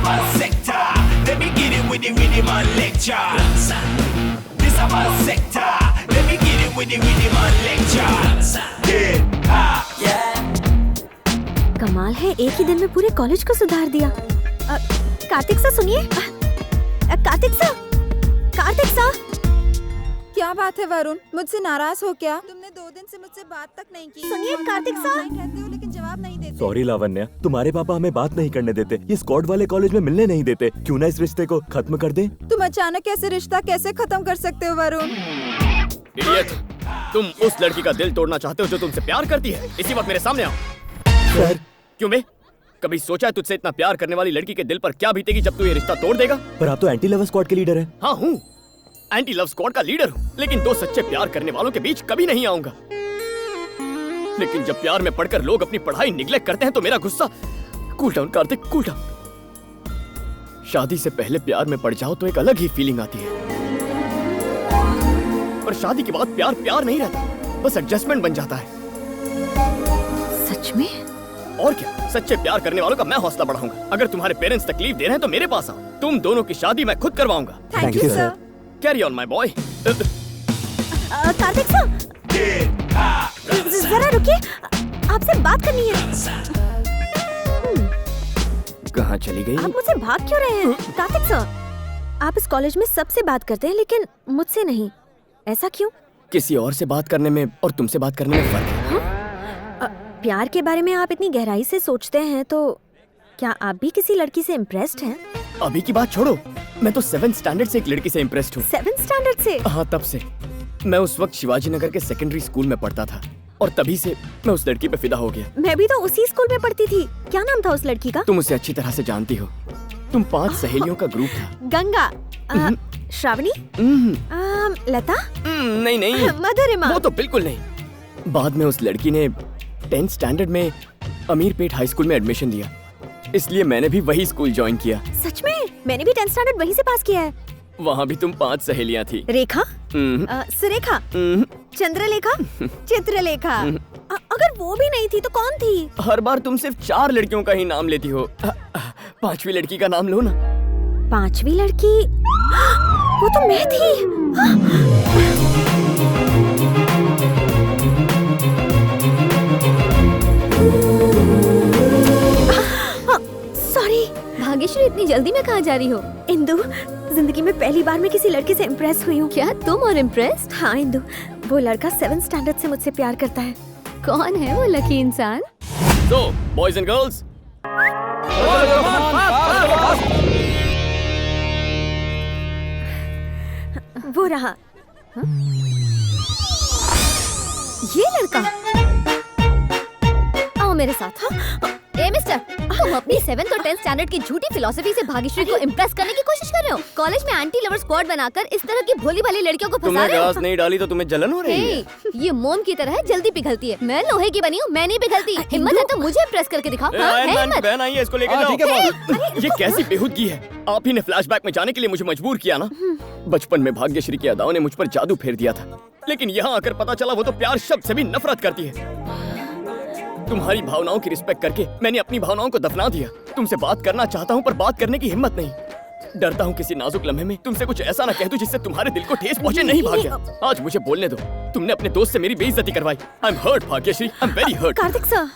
our sector. Let me get it with the rhythm and lecture. This our sector. Let me get it with the rhythm and lecture. Yeah, ah, yeah. कमाल है, एक ही दिन में पूरे college को सुधार दिया। कार्तिक सर सुनिए। Kartik sir, Kartik sir. क्या बात है वरुण, मुझसे नाराज हो क्या? तुमने 2 दिन से मुझसे बात तक नहीं की। सुनिए कार्तिक सर। कहते हो लेकिन जवाब नहीं देते। सॉरी लावण्या, तुम्हारे पापा हमें बात नहीं करने देते, ये स्क्वाड वाले कॉलेज में मिलने नहीं देते। क्यों ना इस रिश्ते को खत्म कर दें? तुम अचानक ऐसे रिश्ता कैसे खत्म कर सकते हो वरुण? इडियट, तुम उस लड़की का दिल तोड़ना चाहते हो जो तुमसे प्यार करती है। इसी वक्त मेरे सामने आओ। सर। क्यों बे? कभी सोचा है तुझसे इतना प्यार करने वाली लड़की के दिल पर क्या बीतेगी जब तू ये रिश्ता तोड़ देगा? पर आप तो एंटी लव स्क्वाड के लीडर हैं। हाँ हूँ, एंटी लव स्क्वाड का लीडर हूँ, लेकिन 2 सच्चे प्यार करने वालों के बीच कभी नहीं आऊंगा। लेकिन जब प्यार में पड़कर लोग अपनी पढ़ाई निग्लेक्ट करते हैं तो मेरा गुस्सा। Cool down Kartik, cool down. शादी से पहले प्यार में पड़ जाओ तो एक अलग ही फीलिंग आती है, पर शादी के बाद प्यार प्यार नहीं रहता, बस एडजस्टमेंट बन जाता है। सच में? और क्या, सच्चे प्यार करने वालों का मैं हौसला बढ़ाऊंगा। अगर तुम्हारे पेरेंट्स तकलीफ दे रहे हैं तो मेरे पास आओ, तुम दोनों की शादी मैं खुद करवाऊंगा। Thank you sir. Carry on my boy. Kartik sir, जरा रुकिए, आपसे बात करनी है। कहाँ चली गई? आप मुझसे भाग क्यों रहे हैं? कार्तिक सर, आप इस कॉलेज में सबसे बात करते हैं लेकिन मुझसे नहीं, ऐसा क्यों? किसी और से बात करने में और तुमसे बात करने में फर्क है। प्यार के बारे में आप इतनी गहराई से सोचते हैं तो क्या आप भी किसी लड़की से इम्प्रेस्ड हैं? अभी की बात छोड़ो, मैं तो 7th स्टैंडर्ड से एक लड़की से इम्प्रेस्ड हूँ। 7th स्टैंडर्ड से? हाँ, तब से। मैं उस वक्त शिवाजी नगर के सेकेंडरी स्कूल में पढ़ता था और तभी से मैं उस लड़की पे फिदा हो गया। मैं भी तो उसी स्कूल में पढ़ती थी। क्या नाम था उस लड़की का? तुम उसे अच्छी तरह से जानती हो, तुम 5 सहेलियों का ग्रुप था। गंगा, श्रावणी, लता, नहीं नहीं, मधुरिमा। वो तो बिल्कुल नहीं। बाद में उस लड़की ने 10th स्टैंडर्ड में अमीरपेट हाई स्कूल में एडमिशन लिया, इसलिए मैंने भी वही स्कूल ज्वाइन किया। सच में? मैंने भी 10th स्टैंडर्ड वहीं से पास किया है। वहाँ भी तुम 5 सहेलियाँ थी। रेखा, सुरेखा, चंद्रलेखा, चित्रलेखा। अगर वो भी नहीं थी तो कौन थी? हर बार तुम सिर्फ 4 लड़कियों का ही नाम लेती हो। 5वीं लड़की का नाम लो ना। 5वीं लड़की? वो तो मैं थी। सॉरी। भाग्यश्री, इतनी जल्दी में कहाँ जा रही हो? इंदु, जिंदगी में पहली बार मैं किसी लड़के से इम्प्रेस हुई हूँ। क्या तुम और इम्प्रेस्ड? हाँ इंदु, वो लड़का 7th स्टैंडर्ड से मुझसे प्यार करता है। कौन है वो लकी इंसान? So, boys and girls, वो रहा। ये लड़का? आओ मेरे साथ। ए मिस्टर, तुम अपनी 7th और 10th स्टैंडर्ड की झूठी फिलॉसफी से भाग्यश्री को इम्प्रेस करने की कोशिश कर रहे हो। कॉलेज में एंटी लवर स्क्वाड बनाकर इस तरह की भोली भाली लड़कियों को फंसा तुमने रहे हो। गैस नहीं डाली तो तुम्हें जलन हो रही है? ये मोम की तरह है, जल्दी पिघलती है। मैं लोहे की बनी हूँ, मैं नहीं पिघलती। हिम्मत है तो मुझे इम्प्रेस करके दिखाओ। हाँ, है हिम्मत? बहन आई है, इसको लेकर जाओ। ये कैसी बेहूदगी है? आप ही ने फ्लैशबैक में जाने के लिए मुझे मजबूर किया ना। बचपन में भाग्यश्री की अदाओं ने मुझ पर जादू फेर दिया था, लेकिन यहाँ आकर पता चला वो तो प्यार शब्द से भी नफरत करती है। तुम्हारी भावनाओं की रिस्पेक्ट करके मैंने अपनी भावनाओं को दफना दिया। तुमसे बात करना चाहता हूँ पर बात करने की हिम्मत नहीं। डरता हूँ किसी नाजुक लम्हे में तुमसे कुछ ऐसा ना कह दूं जिससे तुम्हारे दिल को ठेस पहुंचे। नहीं भाग्य, आज मुझे बोलने दो। तुमने अपने दोस्त से मेरी बेइज्जती करवाई। I am hurt Bhagyashree, I am very hurt. Kartik sir,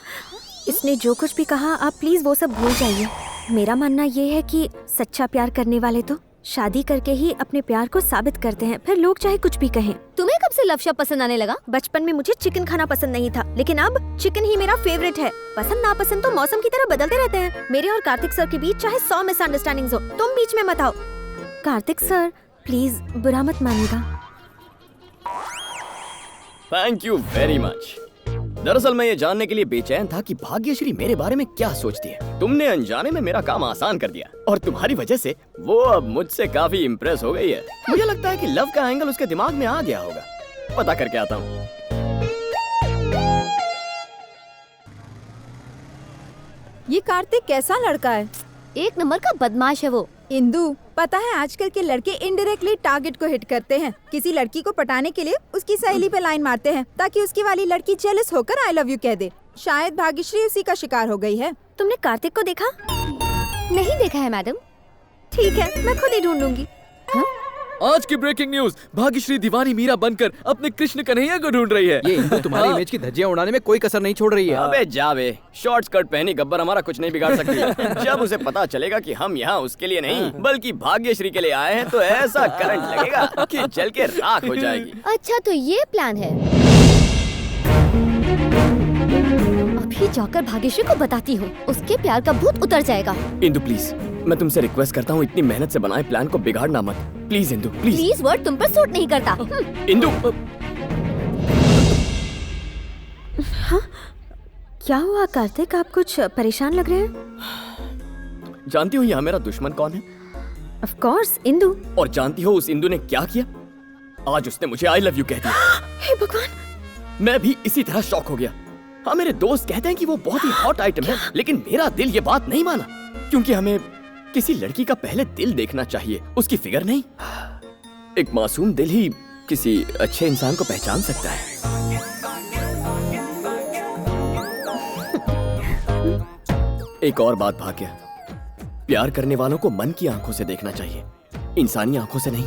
इसने जो कुछ भी कहा आप प्लीज वो सब भूल जाइए। मेरा मानना ये है कि सच्चा प्यार करने वाले तो शादी करके ही अपने प्यार को साबित करते हैं, फिर लोग चाहे कुछ भी कहें। तुम्हें कब से लव शॉप पसंद आने लगा? बचपन में मुझे चिकन खाना पसंद नहीं था, लेकिन अब चिकन ही मेरा फेवरेट है। पसंद नापसंद तो मौसम की तरह बदलते रहते हैं। मेरे और कार्तिक सर के बीच चाहे 100 मिसअंडरस्टैंडिंग्स हो, तुम बीच में मत आओ। कार्तिक सर प्लीज बुरा मत मानिएगा। Thank you very much. दरअसल मैं ये जानने के लिए बेचैन था कि भाग्यश्री मेरे बारे में क्या सोचती है। तुमने अनजाने में मेरा काम आसान कर दिया और तुम्हारी वजह से वो अब मुझसे काफी इम्प्रेस हो गई है। मुझे लगता है कि लव का एंगल उसके दिमाग में आ गया होगा। पता करके आता हूँ। ये कार्तिक कैसा लड़का है? एक नंबर का बदमाश है वो। इंदु, पता है आजकल के लड़के इनडायरेक्टली टारगेट को हिट करते हैं। किसी लड़की को पटाने के लिए उसकी सहेली पे लाइन मारते हैं ताकि उसकी वाली लड़की जेलस होकर आई लव यू कह दे। शायद भाग्यश्री उसी का शिकार हो गई है। तुमने कार्तिक को देखा? नहीं देखा है मैडम। ठीक है, मैं खुद ही ढूंढूंगी। आज की ब्रेकिंग न्यूज, भाग्यश्री दीवानी मीरा बनकर अपने कृष्ण कन्हैया को ढूंढ रही है। ये इंदु तुम्हारी हाँ। इमेज की धज्जियां उड़ाने में कोई कसर नहीं छोड़ रही है। अबे जा बे, शॉर्ट स्कर्ट पहनी गब्बर हमारा कुछ नहीं बिगाड़ सकती। जब उसे पता चलेगा कि हम यहाँ उसके लिए नहीं बल्कि भाग्यश्री के लिए आए हैं तो ऐसा करंट लगेगा कि जल के राख हो जाएगी। अच्छा तो ये प्लान है। अभी जाकर भाग्यश्री को बताती हूँ, उसके प्यार का भूत उतर जाएगा। इंदु प्लीज, मैं तुमसे रिक्वेस्ट करता हूँ, इतनी मेहनत से बनाए प्लान को बिगाड़ना मत। Please Indu please. Please word तुम पर सूट नहीं करता। इंदु हाँ? क्या हुआ कार्तिक, आप कुछ परेशान लग रहे हैं? जानती हो यहाँ मेरा दुश्मन कौन है? Of course Indu. और जानती हो उस इंदु ने क्या किया? आज उसने मुझे आई लव यू कह दिया। हे भगवान, मैं भी इसी तरह शॉक हो गया। हाँ, मेरे दोस्त कहते हैं कि वो बहुत ही हॉट आइटम है, लेकिन मेरा दिल ये बात नहीं माना, क्योंकि हमें किसी लड़की का पहले दिल देखना चाहिए, उसकी फिगर नहीं। एक मासूम दिल ही किसी अच्छे इंसान को पहचान सकता है। एक और बात भाग्य, प्यार करने वालों को मन की आंखों से देखना चाहिए, इंसानी आंखों से नहीं।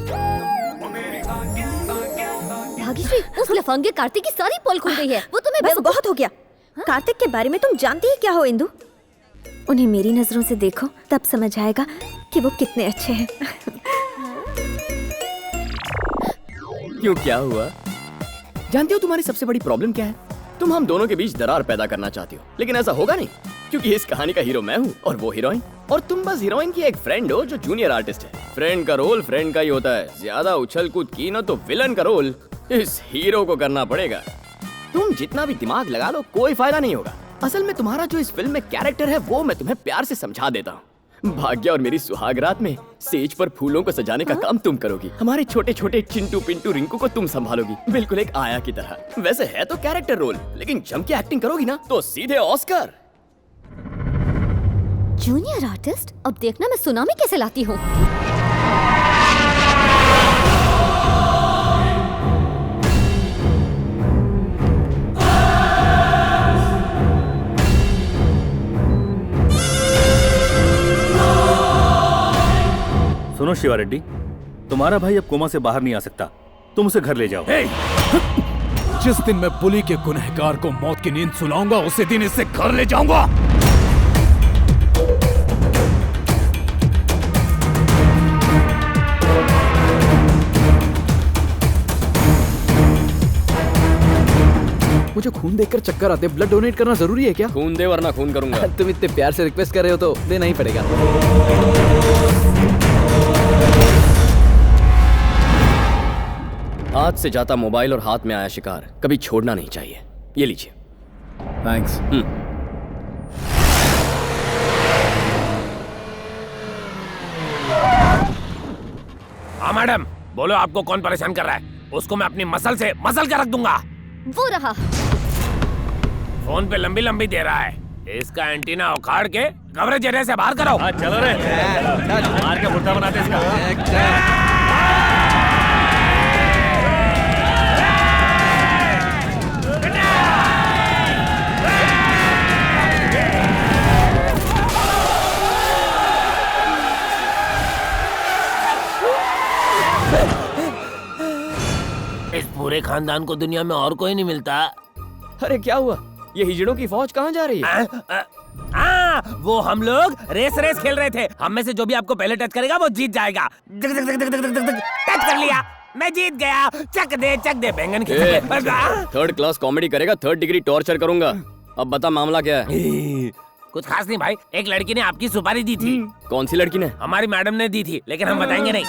भाग्यश्री, उस लफंगे कार्तिक की सारी पोल खुल गई है। वो तुम्हें बस बहुत हो गया। कार्तिक के बारे में तुम जानती ही क्या हो इंदु? उन्हें मेरी नजरों से देखो, तब समझ आएगा कि वो कितने अच्छे हैं। क्यों, क्या हुआ? जानती हो तुम्हारी सबसे बड़ी प्रॉब्लम क्या है? तुम हम दोनों के बीच दरार पैदा करना चाहती हो, लेकिन ऐसा होगा नहीं, क्योंकि इस कहानी का हीरो मैं हूँ और वो हीरोइन, और तुम बस हीरोइन की एक फ्रेंड हो जो जूनियर आर्टिस्ट है। फ्रेंड का रोल फ्रेंड का ही होता है। ज्यादा उछल कूद की ना तो विलन का रोल इस हीरो को करना पड़ेगा। तुम जितना भी दिमाग लगा लो कोई फायदा नहीं होगा। असल में तुम्हारा जो इस फिल्म में कैरेक्टर है वो मैं तुम्हें प्यार से समझा देता हूँ। भाग्य और मेरी सुहागरात में सेज पर फूलों को सजाने का काम तुम करोगी, हमारे छोटे छोटे चिंटू पिंटू रिंकू को तुम संभालोगी, बिल्कुल एक आया की तरह। वैसे है तो कैरेक्टर रोल, लेकिन जम के एक्टिंग करोगी ना तो सीधे ऑस्कर। जूनियर आर्टिस्ट, अब देखना मैं सुनामी कैसे लाती हूँ। सुनो शिवा रेड्डी, तुम्हारा भाई अब कोमा से बाहर नहीं आ सकता, तुम उसे घर ले जाओ। जिस दिन मैं पुली के गुनहगार को मौत की नींद सुलाऊंगा उसी दिन इसे घर ले जाऊंगा। मुझे खून देखकर चक्कर आते, ब्लड डोनेट करना जरूरी है क्या? खून दे वरना खून करूंगा। तुम इतने प्यार से रिक्वेस्ट कर रहे हो तो देना ही पड़ेगा। हाथ से जाता मोबाइल और हाथ में आया शिकार कभी छोड़ना नहीं चाहिए। ये लीजिए। थैंक्स। हाँ मैडम, बोलो आपको कौन परेशान कर रहा है? उसको मैं अपनी मसल से मसल के रख दूंगा। वो रहा। फोन पे लंबी लंबी दे रहा है, इसका एंटीना उखाड़ के कवरेज एरिया से बाहर करो। चलो रे, मार के मुर्दा बनाते इसका। इस पूरे खानदान को दुनिया में और कोई नहीं मिलता। अरे क्या हुआ? ये हिजड़ों की फौज कहाँ जा रही है? वो हम लोग रेस खेल रहे थे। हम में से जो भी आपको पहले टच करेगा वो जीत जाएगा। टच कर लिया, मैं जीत गया। चक दे बैंगन की। थर्ड क्लास कॉमेडी करेगा, थर्ड डिग्री टॉर्चर करूंगा। अब बता मामला क्या है? कुछ खास नहीं भाई, एक लड़की ने आपकी सुपारी दी थी। कौन सी लड़की ने? हमारी मैडम ने दी थी, लेकिन हम बताएंगे नहीं।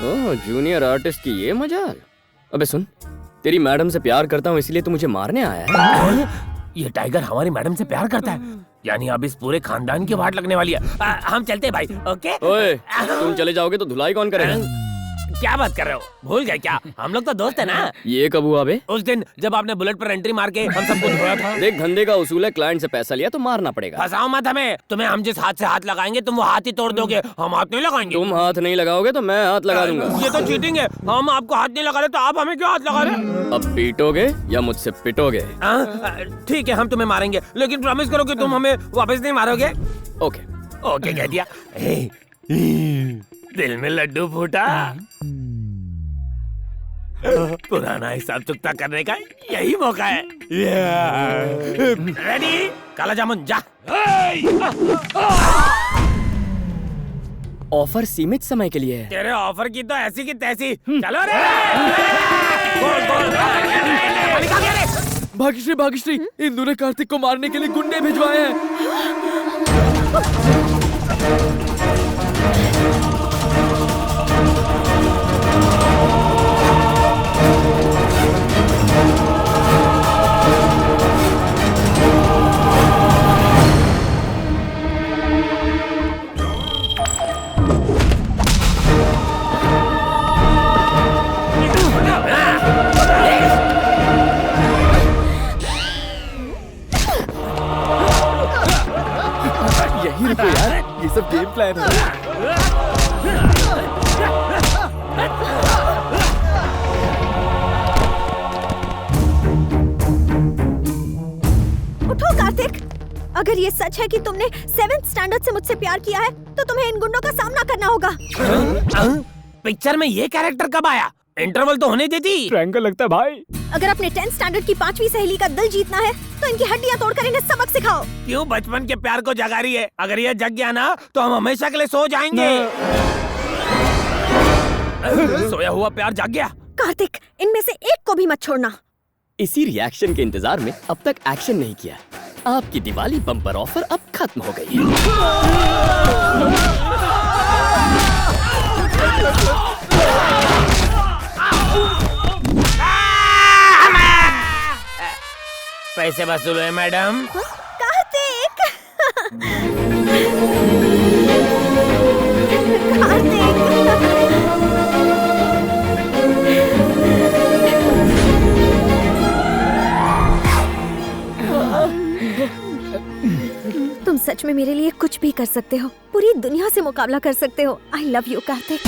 ओह, जूनियर आर्टिस्ट की ये मजाल। अबे सुन, तेरी मैडम से प्यार करता हूँ इसलिए तू मुझे मारने आया है? ये टाइगर हमारी मैडम से प्यार करता है, यानी अब इस पूरे खानदान की वाट लगने वाली है। हम चलते हैं भाई। ओके। ओए, तुम चले जाओगे तो धुलाई कौन करेगा? क्या बात कर रहे हो? भूल गए क्या? हम लोग तो दोस्त है ना। ये कब हुआ बे? उस दिन जब आपने बुलेट पर एंट्री मार के हम सबको धोया था। देख धंधे का उसूल है, क्लाइंट से पैसा लिया तो मारना पड़ेगा। फंसाओ मत हमें। तुम्हें हम जिस हाथ से हाथ लगाएंगे तुम वो हाथ ही तोड़ दोगे। हम हाथ नहीं लगाएंगे। तुम हाथ नहीं लगाओगे तो मैं हाथ लगा दूंगा। ये तो चीटिंग है। हम आपको हाथ नहीं लगा रहे तो आप हमें क्यों हाथ लगा रहे? अब पीटोगे या मुझसे पिटोगे? ठीक है, हम तुम्हें मारेंगे, लेकिन प्रॉमिस करो कि तुम हमें वापस नहीं मारोगे। ओके ओके कह दिया। दिल में लड्डू फूटा। पुराना हिसाब चुकता करने का यही मौका है। रेडी? काला जामुन जा। ऑफर सीमित समय के लिए है। तेरे ऑफर की तो ऐसी की तैसी। चलो रे। भाग्यश्री भाग्यश्री, इंदु ने कार्तिक को मारने के लिए गुंडे भिजवाए हैं। यही रुको यार, ये सब गेम प्लान है। उठो कार्तिक, अगर ये सच है कि तुमने 7th स्टैंडर्ड से मुझसे प्यार किया है तो तुम्हें इन गुंडों का सामना करना होगा। पिक्चर में ये कैरेक्टर कब आया? इंटरवल तो होने देती। ट्रायंगल लगता है भाई। अगर अपने 10th स्टैंडर्ड की 5वीं सहेली का दिल जीतना है तो इनकी हड्डियां तोड़कर इन्हें सबक सिखाओ। क्यों बचपन के प्यार को जगा रही है? अगर ये जग गया ना तो हम हमेशा के लिए सो जाएंगे। सोया हुआ प्यार जग गया। कार्तिक, इनमें से एक को भी मत छोड़ना। इसी रिएक्शन के इंतजार में अब तक एक्शन नहीं किया। आपकी दिवाली बम्पर ऑफर अब खत्म हो गई है। पैसे वसूल हुए मैडम। कार्तिक। कार्तिक। तुम सच में मेरे लिए कुछ भी कर सकते हो, पूरी दुनिया से मुकाबला कर सकते हो। I love you Kartik.